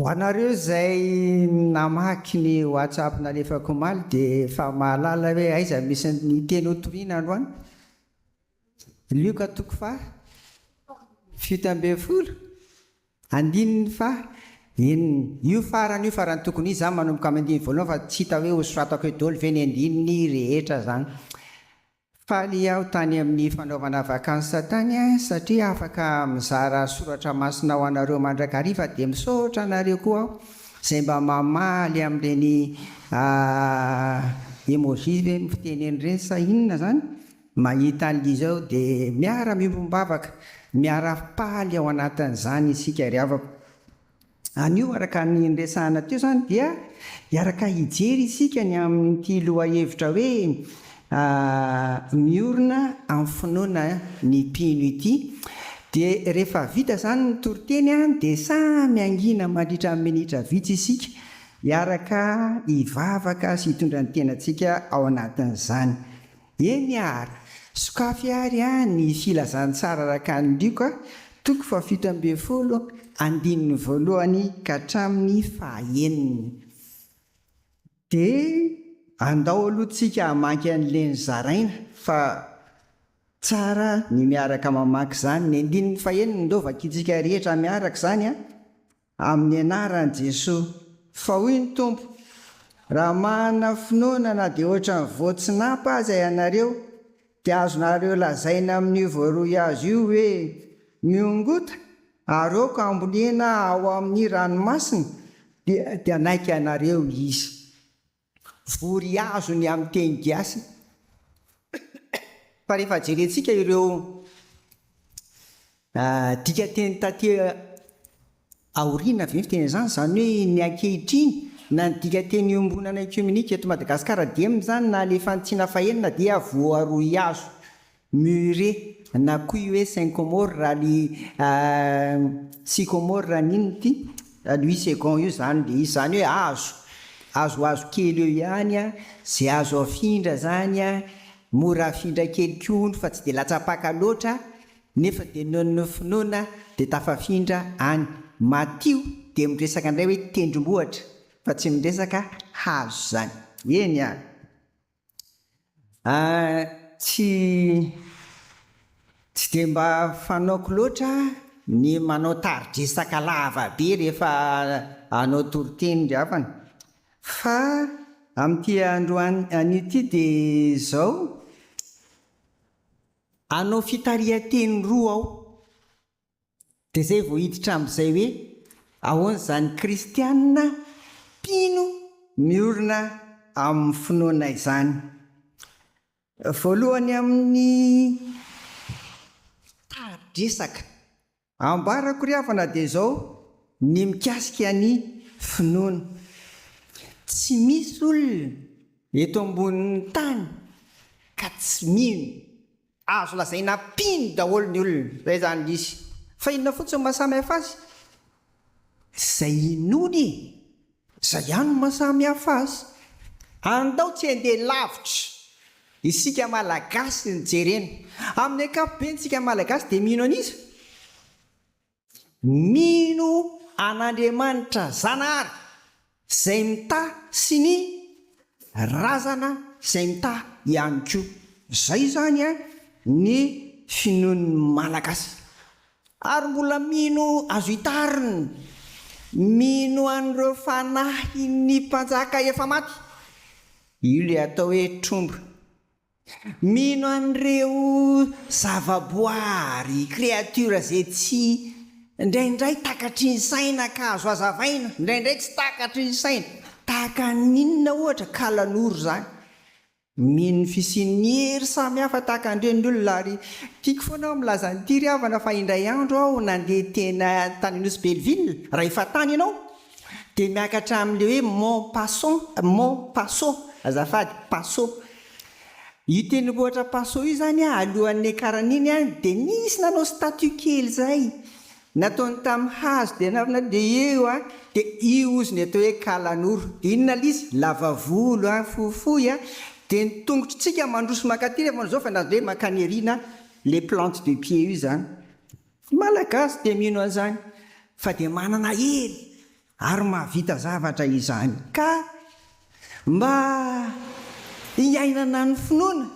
ho anareo zay namaky ny whatsapp nalefako maly dia fa mahalala hoe aiza misy ny teny otoriana androany lioka toko fa 17 andininy fa io farany tokony izy zany manomboka amin'ny andiny voalohany fa tsy hita hoe hosoratako hoe daholo ve ny andininy rehetra zany faly aho tany amin'ny fanaovana vakansa tany satria afaka mizara soratra masina ho anareo mandrakariva dia misaotra anareo koa aho izay mba mamaly amin'ireny emoji ve fiteneny ireny sa inona zany mahita an'izao dia miara miombom-bavaka miara paly ao anatin'izany isika ry havako anio araka ny resahana teo zany dia iaraka hijery isika ny amin'ity lohahevitra hoe miorina amin'ny finoana ny mpino ity dia rehefa vita zany ny toriteny dia samy angina mandritra minitra vitsy isika iaraka hivavaka sy hitondra ny tenantsika ao anatin'izany eny ary sokafy ary ny filazantsara araka ny lioka toko fa 17 andininy voalohany ka hatramin'ny fahaeniny dia andao alohatsika hamaky an'ileny zaraina fa tsara ny miaraka mamaky izany ny andininy fahaeniny ndovakitsika rehetra miaraka izany amin'ny anaran'i Jesosy fa hoy ny Tompo raha manana finoana na dia ohatra ny voatsinapa aza ianareo dia azonareo lazaina amin'ny voaroy azo io hoe miongota areoko ambolena ao amin'ny ranomasina dia naiky ianareo izy vory azo ny amin'ny teny gasy fa rehefa jerentsika ireo dika teny taty aoriana ve fiteny izany zany hoe ny ankehitriny na ny dika teny iombonana ekumenika eto Madagasikara dia zany na le fantsiana fahenina dia voaroy azo mure na koa hoe sycomore raha ny sycomore raha n'inona ity Louis second io zany dia izy zany hoe azo kely eo ihany zay azo afindra zany mora afindra kely koa fa tsy dia latsapaka loatra nefa dia nono finoana dia tafafindra any matio dia miresaka indray hoe tendrombohatra fa tsy miresaka hazo zany eny tsy dia mba fanaoko loatra ny manao taridresaka lava be rehefa anao toriteny ry havana fa amin'ity androany an'ity dia zao anao fitarihan-teny roa ao dia zay vao hiditra amin'izay hoe ahoana izany kristianina mpino miorina amin'ny finoana izany voalohany amin'ny taridresaka ambarako ry havana dia zao ny mikasika ny finoana tsy misy olona eto ambonin'ny tany ka tsy mino azo lazaina mpino daholo ny olona zay zany izy fa inona fotsiny mahasamy hafa azy zay inony zay ihany no mahasamy hafa azy andao tsy handeha lavitra isika malagasy ny jerena amin'ny ankapobensika malagasy dia mino an'izy mino an'Andriamanitra zanahary zay mita sy ny razana zay mita ihany koa zay zany ny finoan'ny malagasy ary mbola mino azo hitariny mino an'ireo fanahy ny mpanjaka efa maty io le atao hoe tromba mino an'ireo zavaboary créature zay tsy indraindray takatry ny saina ka azo azavaina indraindray tsy takatry ny saina tahaka ninona ohatra kalanoro zany mino fisian'ny hery samy hafa tahaka andreny olona ary tiako foana aho milaza nyity ry havana fa indray andro aho nandeha tena tany Nosy Belleville raha efa tany ianao dia miakatra amin'le hoe Montpasso azafady Passo io tendrombohitra Passo io zany alohan'ny karan'iny dia nisy nanao statue kely zay nataony tamin'ny hazo dia navina dia eo dia io ozy ny atao hoe kalanoro dia inona lizy lavavolo fohifohy dia ny tongotritsika mandroso makaty rehefa zao fa nazao hoe makaneriana les plantes de pied io zany malagasy dia mino an'izany fa dia manana hery ary mahavita zavatra izany ka mba hiainana ny finoana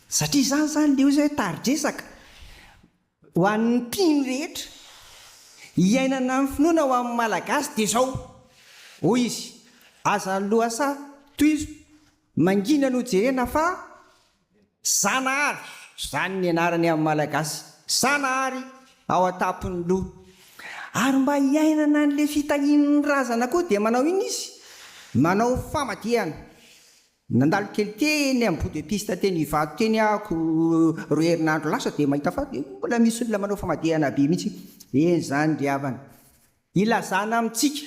satria izany zany le ozy hoe taridresaka ho an'ny mpino rehetra hiainana ny finoana ho amin'ny malagasy dia zao hoy izy azany lohasa toy izy mangina no jerena fa zanahary zany ny anarany amin'ny malagasy zanahary ao atapony loha ary mba hiainana n'le fitahin'ny razana koa dia manao iny izy manao famadihana nandalo kely teny amin'ny bodepista teny ivato teny ako ro herinandro lasa dia mahita fa mbola misy olona manao famadihana be mihitsy eny zany ry havana ilazana amintsika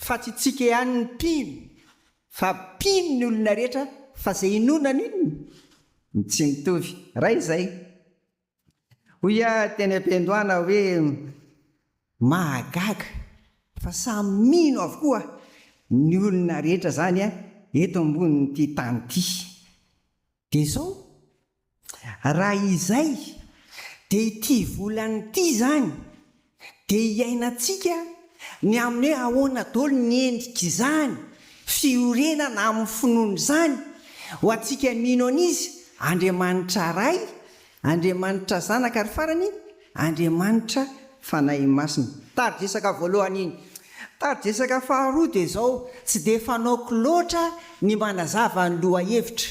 fa tsy tsika ihany ny mpino fa mpino ny olona rehetra fa zay inonana iny tsy mitovy ray zay hoya teny am-piandohana hoe mahagaga fa samy mino avokoa ny olona rehetra zany eto amboniny ty tany ty dia zao raha izay dia ity volany ity zany dia hiainantsika ny amin'ny hoe ahoana daholo ny endrika izany fiorenana amin'ny finoana izany ho antsika mino an'izy Andriamanitra ray Andriamanitra zanaka ary farany Andriamanitra fanahy masina taridresaka voalohany iny taridresaka faharoa dia zao tsy dia fanaoko loatra ny manazava ny loha hevitra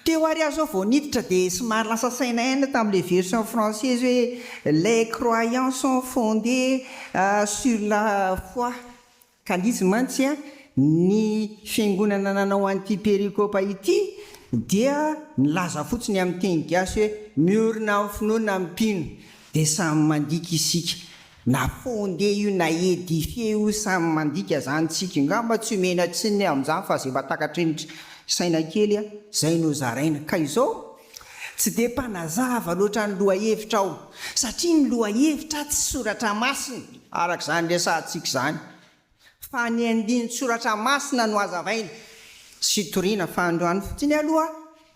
teo ary azo ao vao niditra dia somary lasa saina aina tamin'ilay version française hoe les croyants sont fondés sur la foi ka lizy mantsy ny fiangonana nanao an'ity perikopa ity dia nilaza fotsiny amin'ny teny gasy hoe miorina amin'ny finoana amin'ny mpino dia samy mandika isika na fonde io na édifie io samy mandika zany tsika ngamba tsy mena tsiny amin'izany fa zay mba takatrinitra saina kely zay no zaraina ka izao tsy dia mpanazava loatra ny lohahevitra ao satria ny lohahevitra tsy soratra masina araka izany resantsika izany fa ny andiny soratra masina no azavaina sy toriana fa androany fotsiny aloha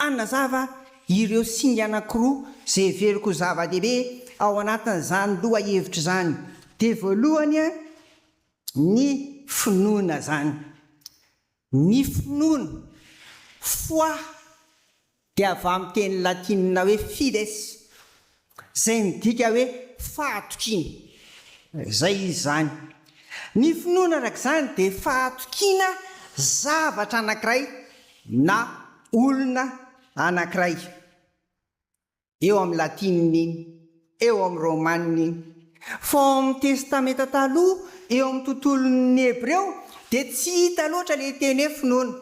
anazava ireo singa anankiroa zay veriko zava-dehibe ao anatin'izany lohahevitra izany dia voalohany ny finoana zany ny finoana foi dia avy amin'ny teny latinina hoe fides zay midika hoe fahatokiana zay izy zany ny finoana araka izany dia fahatokiana zavatra anankiray na olona anankiray eo amin'ny latinina iny eo amin'ny romanina iny fa amin'ny testamenta taloha eo amin'ny tontolon'ny hebreo dia tsy hita loatra le teny hoe finoana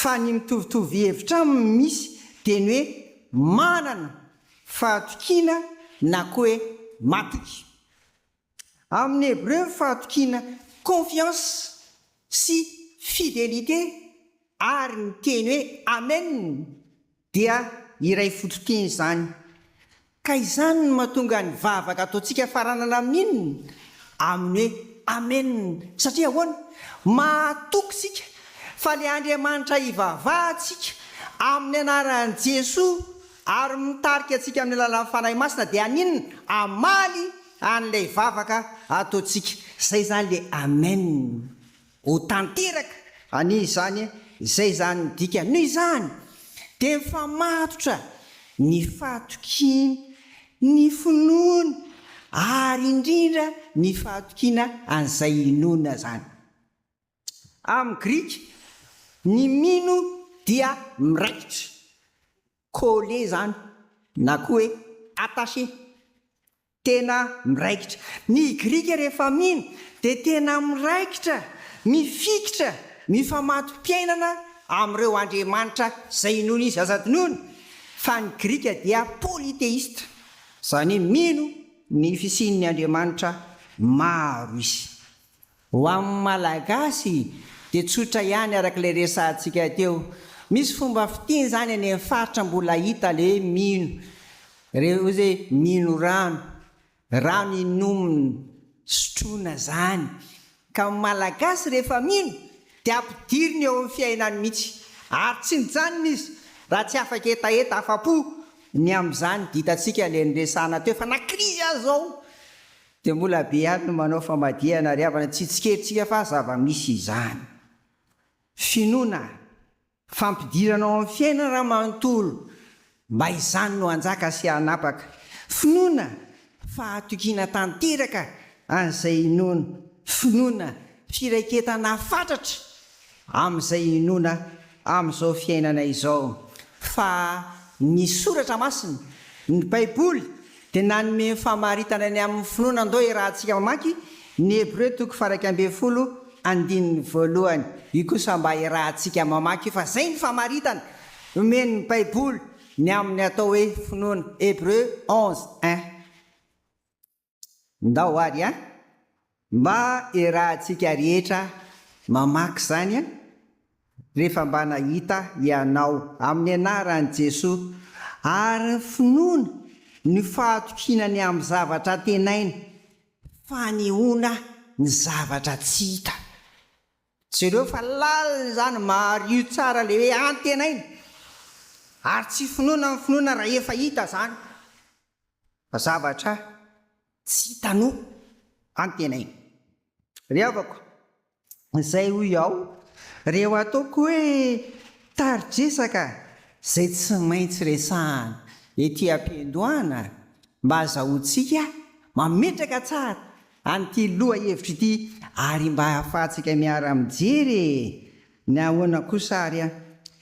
fa ny mitovitovy hevitra misy dia ny hoe manana fahatokiana na koa hoe matoky amin'ny hebreo fahatokiana confiance sy fidélité ary ny teny hoe amen dia iray fototeny zany ka izany no mahatonga ny vavaka ataontsika faranana amin'inona amin'ny hoe amen satria ahoana mahatoky sika fa le Andriamanitra ivavahantsika amin'ny anaran'i Jesoa ary mitarika antsika amin'ny alalan'ny fanahy masina dia aninona amaly an'ilay vavaka ataontsika zay zany le amen ho tanteraka ani zany zay zany dika noho izany dia mifamatotra ny fahatokiana ny finoana ary indrindra ny fahatokiana an'izay inona zany amin'ny grika ny mino dia miraikitra collé zany na koa hoe attaché tena miraikitra ny grika rehefa mino dia tena miraikitra mifikitra mifamato-piainana amin'ireo Andriamanitra zay inona izy aza-dinoana fa ny grika dia polythéiste zany mino ny fisian'ny Andriamanitra maro izy ho amin'ny malagasy dia tsotra ihany arak'ilay resantsika teo misy fomba fiteny zany any amin'ny faritra mbola hita le mino reo zay mino rano inominy sotroina zany ka malagasy rehefa mino dia ampidiriny eo amin'ny fiainany mihitsy ary tsy nijanona izy raha tsy afaka etaeta afa-po ny amin'izany ditantsika le nyresana teo fa nakrizy azy zao dia mbola be any no manao famadihana ry havana, tsy tsikerytsika fa zava-misy izany. Finoana fampidirana ao amin'ny fiainana raha manontolo, mba izany no anjaka sy hanapaka. Finoana fahatokiana tanteraka an'izay inoana. Finoana firaiketana fatratra amin'izay inoana amin'izao fiainana izao. Fa ny soratra masina, ny baiboly, dia nanome famaritana ny amin'ny finoana. Andao rahantsika mamaky ny Hébreu 12:1. Io kosa mba rahantsika mamaky, fa zay ny famaritana omeny baiboly ny amin'ny atao hoe finoana. Hébreu 11:1. Ndao ary mba rahantsika rehetra mamaky zany rehefa mba nahita ianao amin'ny anaran'i Jesosy. Ary ny finoana ny fahatokinany amin'ny zavatra tenaina, fanehoana ny zavatra tsy hita. Jereo fa lalina zany mario tsara le hoe antenaina, ary tsy finoana ny finoana raha efa hita zany, fa zavatra tsy hitano antenaina. Ry havako, izay hoy aho, reo ataoko hoe tarijesaka zay tsy maintsy resahana ety am-piandohana, mba azahoantsika mametraka tsara an'ity loha hevitra ity, ary mba hahafahantsika miara-mijery ny ahoana kosa ary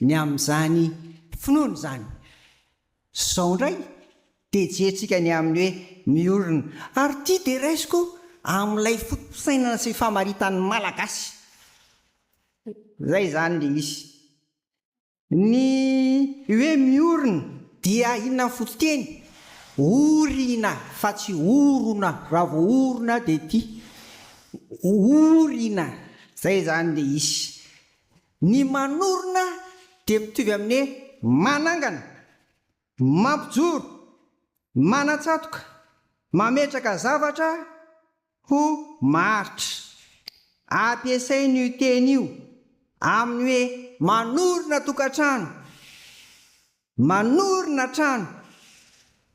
ny amin'izany finoana zany. Zao indray dia jerintsika ny amin'ny hoe miorina, ary ity dia raisiko amin'ilay fotosainana sy famaritan'ny malagasy. Zay zany le izy. Ny hoe miorina dia inona ny fototeny? Orina, fa tsy orona. Raha vao orona dia ty orina, zay zany le izy. Ny manorina dia mitovy amin'ny manangana, mampijoro, manatsatoka, mametraka zavatra ho maritra. Ampiasainy io teny io amin'ny hoe manorina tokantrano, manorina trano,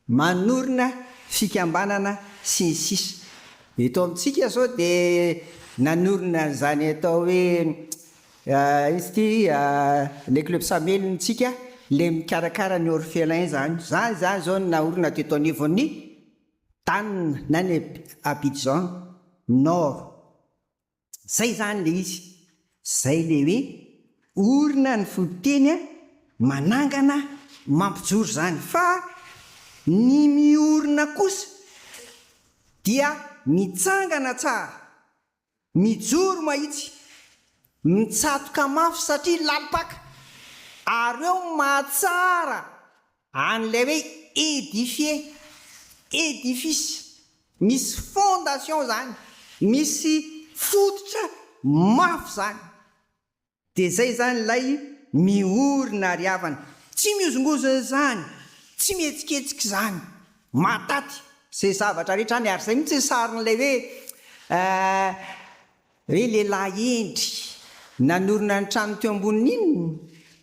manorina fikambanana sy ny sisa. Eto amintsika zao dia nanorina zany atao hoe izy ty le club samelintsika, le mikarakara ny orphelin zany zao ny naorina teto anivon'ny tanina na ny Abidjan Nord. Zay zany le izy. Zay le hoe orina ny fototeny, manangana, mampijoro zany. Fa ny miorina kosa dia mitsangana tsara, mijoro mahitsy, mitsatoka mafy satria lalipaka, ary eo mahatsara an'ilay hoe édifice, misy fondation zany, misy fototra mafy zany. Dia zay zany ilay miorina ry havana. Tsy miozongozona zany, tsy mihetsiketsika zany, mataty zay zavatra rehetra any. Ary zay mihitsy sarin'ilay hoe lehilahy endry nanorina ny trano teo amboniny inona,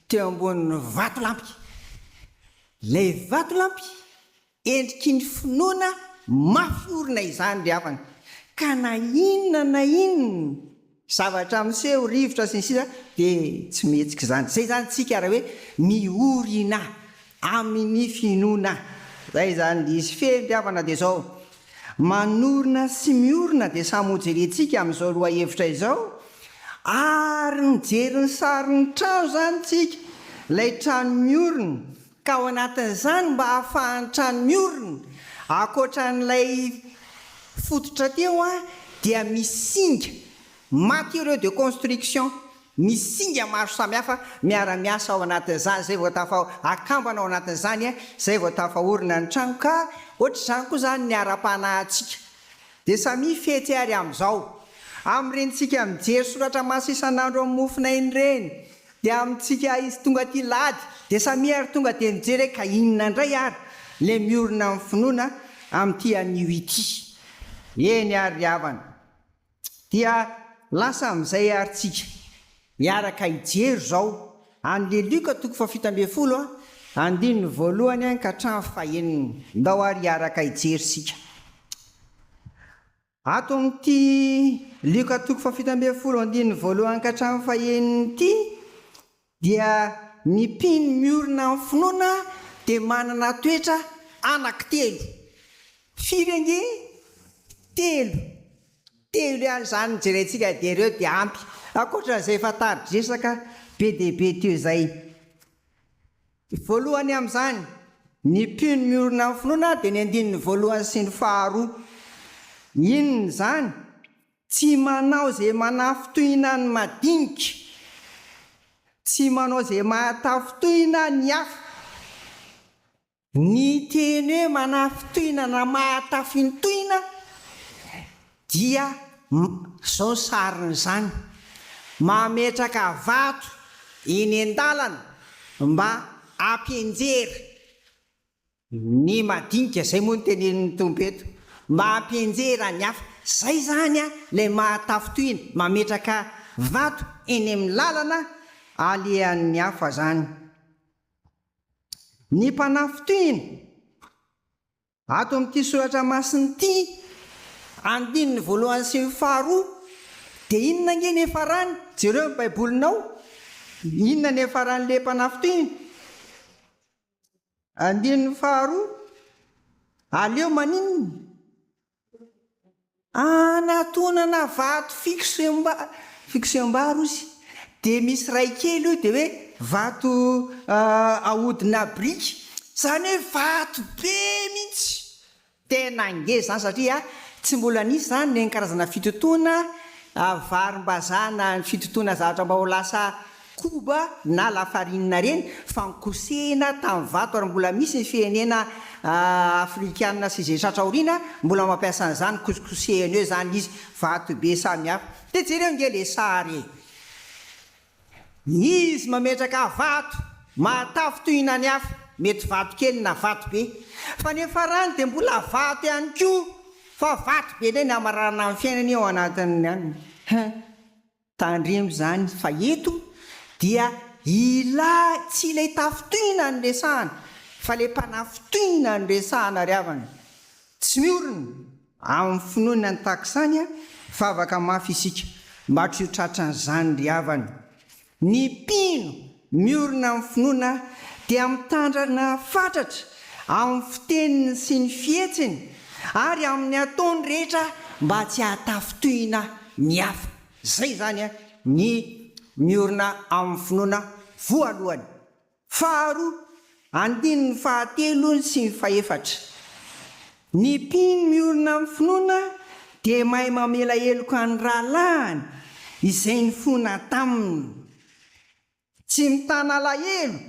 teo ambonin'ny vatolampy. Lay vatolampy endriky ny finoana mafy orina izany ry havana. Ka na inona zavatra miseho, rivotra sy ny sisa, dia tsy mihetsika zany. Zay zany tsika raha hoe miorina amin'ny finoana. Zay zany izy. Fehry havana dia zao, manorina sy miorina dia samy hojerentsika amin'izao loha hevitra izao. Ary mijery ny sarin'ny trano zany tsika, ilay trano miorina, ka ao anatin'izany mba hahafahan'ny trano miorina, ankoatran'ilay fototra teo dia misinga matériaux de construction, misinga maro samihafa miara-miasa ao anatin'izany. Zay vao tafa akambana ao anatin'izany, zay vao tafahorina ny trano. Ka ohatr'izany koa zany ny ara-panahintsika dia samy fety ary amin'izao. Amin'irentsika mijery soratra masina isan'andro amin'ny mofinainy ireny, dia amintsika izy tonga ty lady dia samy ary tonga dia mijery ka inona indray ary le miorina amin'ny finoana amin'ity anio ity. Eny ary ry havana, dia lasa amin'izay ary tsika miaraka hijery zao an'le Luka 7:12 andininy voalohany ka hatramin'ny fahaeniny. Ndao ary hiaraka hijery sika. ato amin'ity lioka toko fafitambin'ny folo andiny voalohany ka hatramin'ny faheniny ity dia ny mpino miorina amin'ny finoana dia manana toetra anankitelo. Firy ange? Telo ihany izany jerentsika dia ireo dia ampy. Ankoatran'izay efa tari-dresaka be dia be teo izay. Voalohany amin'izany, ny mpino miorina amin'ny finoana dia ny andininy voalohany sy ny faharoa. Inona izany? Tsy manao izay manafitohina ny madinika, tsy manao izay mahatafotohina ny hafa. Ny teny hoe manafitohina na mahatafintohina dia izao sariny izany: mametraka vato eny an-dalana mba ampianjera ny madinika, izay moa no tenenin'ny tompo eto, mba ampianjera ny hafa. Zay zany ilay mahatafotohina, mametraka vato eny amin'ny lalana alehan'ny hafa zany. Ny mpanafitohina ato amin'ity soratra masiny ity, andininy voalohany sy ny faharoa, dia inona nge ny efarany? Jereo ny baibolinao, inona ny efaran'ilay mpanafitohina? Andininy faharoa, aleo maninona? Anatonana vato fikseom-bary izy, dia misy ray kely io dia hoe vato ahodina briky, izany hoe vato be mihitsy. Tena ngeza zany satria tsy mbola nisy zany ny karazana fitotoana varim-bazaha na ny fitotoana zavatra mba ho lasa koba na lafarinina reny, fa nikosehina tamin'ny vato, ary mbola misy ny firenena afrikanina sy izay tratra aoriana mbola mampiasa an'izany, kosikosehina eo zany izy, vato be samihafa. Dia jereo nge le sary, izy mametraka vato mahatafotohina ny hafa, mety vato kely na vato be, fa ny efarany dia mbola vato ihany koa, fa vato be indray ny amarana amin'ny fiainany ao anatin'ny any. Tandremo zany, fa eto dia tsy ilay tafotohina ny resahana, fa ilay mpanafitohina ny resahana ry havana. Tsy miorina amin'ny finoana ny tahak'izany fa afaka mafy isika mba tsy ho tratran'izany ry havana. Ny mpino miorina amin'ny finoana dia mitandrana fatratra amin'ny fiteniny sy ny fihetsiny, ary amin'ny ataony rehetra mba tsy hatafotohina ny hafa. Zay zany ny miorina amin'ny finoana voalohany. Faharoa, andininy fahatelo sy ny fahefatra, ny mpino miorina amin'ny finoana dia mahay mamela heloka ny rahalahiny izay ny fona taminy, tsy mitana alahelo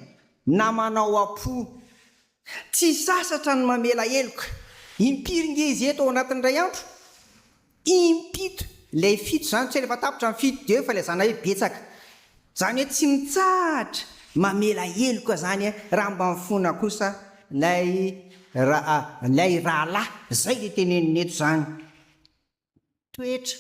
na manao apo, tsy sasatra ny mamela heloka. Impiry nge izy eto ao anatin'ny ray andro? Impito. Ilay fito zany tsy rehefa tapitra ny fito dia fa ilay zana hoe betsaka, zany hoe tsy mitsahatra mamela heloka zany raha mba mifona kosa lay rahalahy. Zay le teneniny eto zany. Toetra,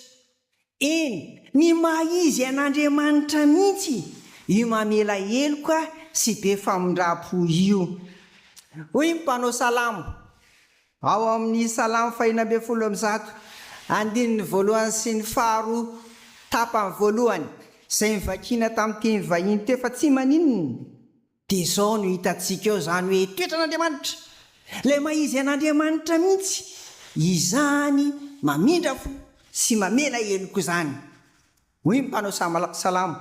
eny ny maha izy an'Andriamanitra mihitsy io mamela heloka sy be famindram-po io. Hoy ny mpanao salamo ao amin'ny salamo 119, andininy voalohany sy ny faharoa tapany voalohany, izay mivakiana tamin'ny teny vahiny teo, fa tsy maninona dia izao no hitantsika eo zany hoe toetra an'Andriamanitra, ilay maha izy an'Andriamanitra mihitsy izany mamindra fo sy mamela heloka izany. Hoy ny mpanao salamo,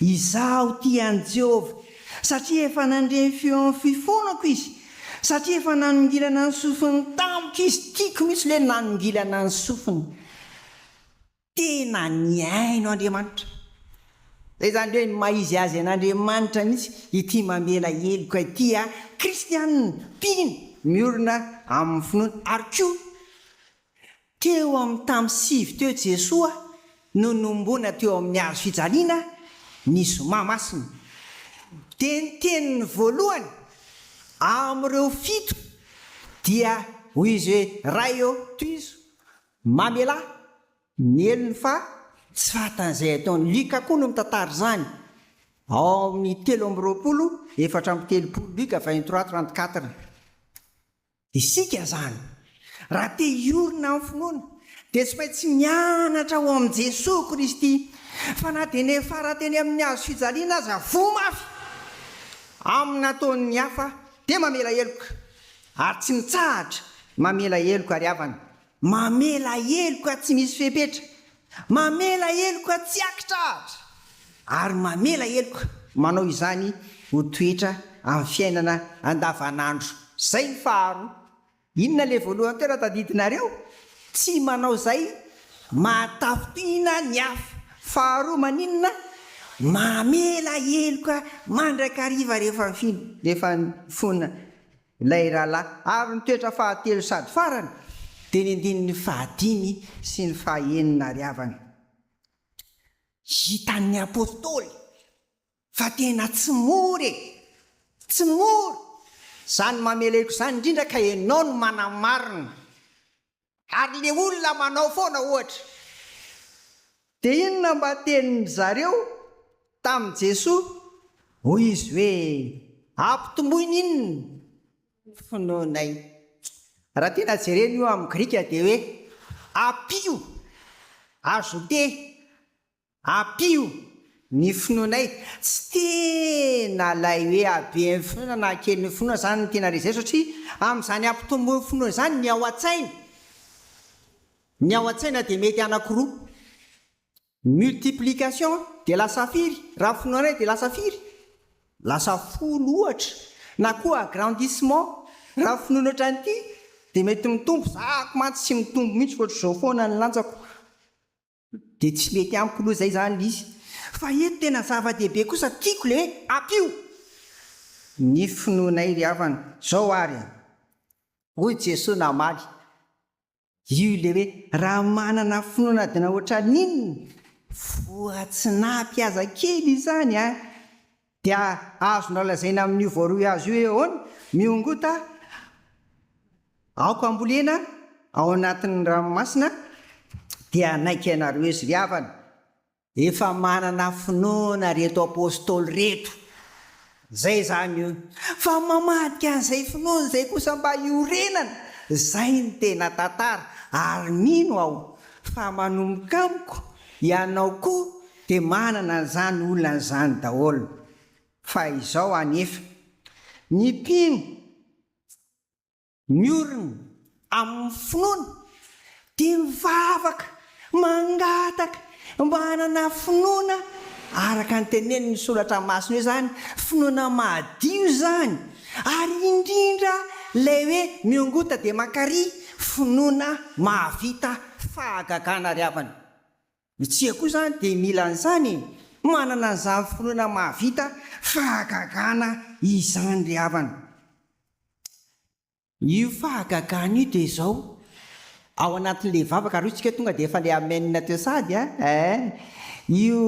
izaho tian'i Jehovah satria efa nandreny feo amin'ny fifonako izy, satria efa nanongilana ny sofiny tamiko izy, tiako mihitsy le nanongilana ny sofiny. Tena niaino Andriamanitra. Zay zany hoe maha-izy azy an'Andriamanitra mihitsy ity mamela heloka ity. Kristianina mpino miorina amin'ny finoana. Ary koa teo amin'ny tamin'ny 7 teo Jesoa no nombona teo amin'ny hazo fijaliana ny zoma masina, dia ny teniny voalohany amin'ireo 7 dia hoy izy hoe ray eo toizo mamela ny elony, fa tsy fatan'izay ataony. Lika koa no mitantara izany ao amin'ny 7:4 Lika 23:34. Isika zany raha te hiorina amin'ny finoana dia tsy maintsy mianatra ao amin'i Jesosy Kristy fa na dia ny farateny amin'ny hazo fijaliana aza vo mafy amin'ny nataon'ny hafa dia mamela heloka ary tsy mitsahatra mamela heloka ary havana mamela heloka tsy misy fepetra mamela heloka tsy akitrahatra ary mamela heloka manao izany ho toetra amin'ny fiainana andavanandro zay ny faharoa inona le voalohany toera tadidinareo tsy manao zay matafitohina ny hafa faharoa maninona mamela heloka mandrakariva rehefa fona ilay rahalahy ary ny toetra fahatelo sady farany dia ny andininy fahadimy sy ny fahaenina ary havana hitan'ny apôstôly fa tena tsy mory zany mamela heloka zany indrindra ka ianao no manamarina ary le olona manao foana ohatra dia inona mba tenin zareo tamin'i Jesosy hoy izy hoe ampitomboiny inona finoanay raha tena jereny io amin'ny grika dia hoe apio azote apio ny finoanay tsy tena lay hoe aben'ny finoana na kelin'ny finoana zany ny tena rezay satria amin'izany ampitomboiny finoana zany ny ao an-tsaina dia mety anankiroa multiplication dia lasa firy raha finoanay dia lasa firy lasa folo ohatra na koa agrandissement raha finoana ohatran'ity dia mety mitombo zako mantsy tsy mitombo mihitsy ohatr' izao foana ny lantsako dia tsy mety amiko loha zay zany izy fa eto tena zava-dehibe kosa tiako le hoe apio ny finoanay ry havana zao ary hoy Jesosy namaly io le hoe raha manana finoana dina ohatra n'inona voatsinapy aza kely izany dia azonao lazaina amin'io voaroa azo io ahoana miongota aoko ambolena ao anatin'ny ranomasina dia naiky ianareo izy ry havana efa manana finoana reto apôstôly reto zay zany io fa mamadika an'izay finoana zay kosa mba iorenana zay ny tena tantara ary mino aho fa manomboka amiko ianao koa dia manana zany olona n'izany daholo fa izao anefa ny mpino miorina amin'ny finoana dia mivavaka mangataka manana finoana araka ny teneniny ny soratra masina hoe zany finoana madio zany ary indrindra lay hoe miongota dia makary finoana mahavita fahagagana ry havana mitsia koa zany dia mila n'izany manana n'izany finoana mahavita fahagagana izany ry havana io fahagagana io dia izao ao anatin'le vavaka ary io tsika tonga dia efa le amenina teo sady io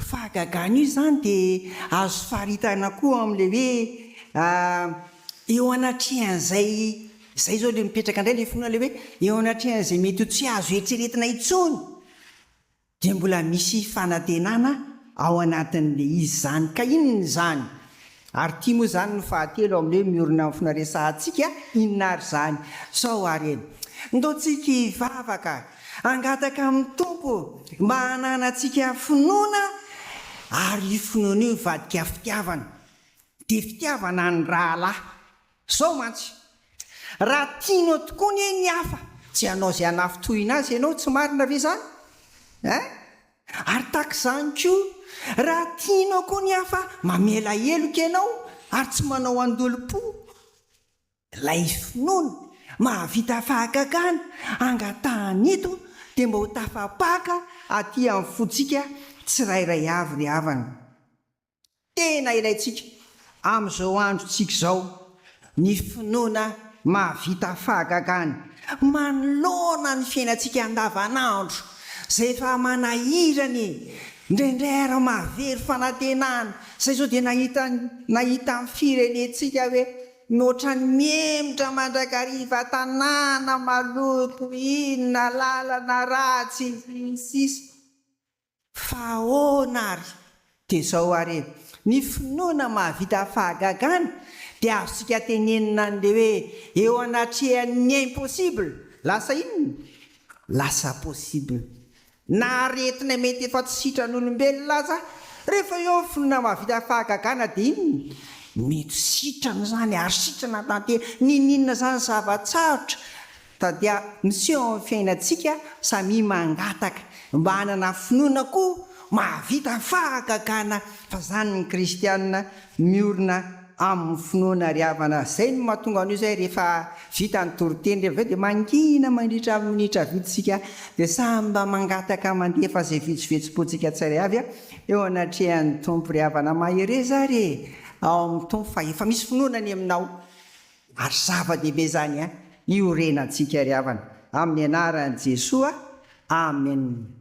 fahagagana io zany dia azo faritana koa amin'le hoe eo anatrehan'izay zay zao le mipetraka indray le finoana le hoe eo anatrehan'izay mety ho tsy azo eritreretina intsony dia mbola misy fanantenana ao anatin'le izy zany ka inona zany ary tia moa zany no fahatelo amin'le hoe miorina amin'ny finaresahantsika inona ary zany sao ary eny ndotsika hivavaka angataka amin'ny tompo mba hananantsika finoana ary io finoana io mivadika fitiavana dia fitiavana ny rahalahy zao mantsy raha tianao tokoa ny ny hafa tsy hanao zay hanafitohina azy ianao tsy marina ve zany ary taka izany koa raha tianao koa ny hafa mamela heloka ianao ary tsy manao andolo-po lay finoana mahavita fahagagana angatahany eto dia mba ho tafapaka aty amin'ny fotsika tsirairay avy ry havana tena ilayntsika amin'izao androntsika izao ny finoana mahavita fahagagana manoloana ny fiainantsika andavanandro zay efa manahirany indraindray ara mahavery fanantenana zay zao dia nahita amin'ny firenentsika hoe mihoatra ny miemotra mandrakariva tanàna maloto inona lalana ratsy sisa fa ahoana ary dia zao ary ny finoana mahavita fahagagana dia azontsika tenenina an'le hoe eo anatrehan'ny impossible lasa inona lasa possible na aretina mety efa tsy sitran'olombelona aza rehefa eo finoana mahavita fahagagana dia inony mety sitrana zany ary sitrana tantely nininona zany zavatsarotra tadia miseho amin'ny fiainantsika samy mangataka mba hanana finoana koa mahavita fahagagana fa zany ny kristianina miorina amin'ny finoana riavana. Zay no mahatonga an'io zay rehefa vita ny toriteny rehefa dia mangina mandritra amin'ny minitra vitsika dia samy mba mangataka mandeha fa zay vitsovetsom-potsika tsara avy eo anatrehan'ny tompo riavana mahere zare ao amin'ny tompo fa efa misy finoana ny aminao ary zava-dehibe zany iorenantsika riavana amin'ny anaran'i Jesoa. Amen.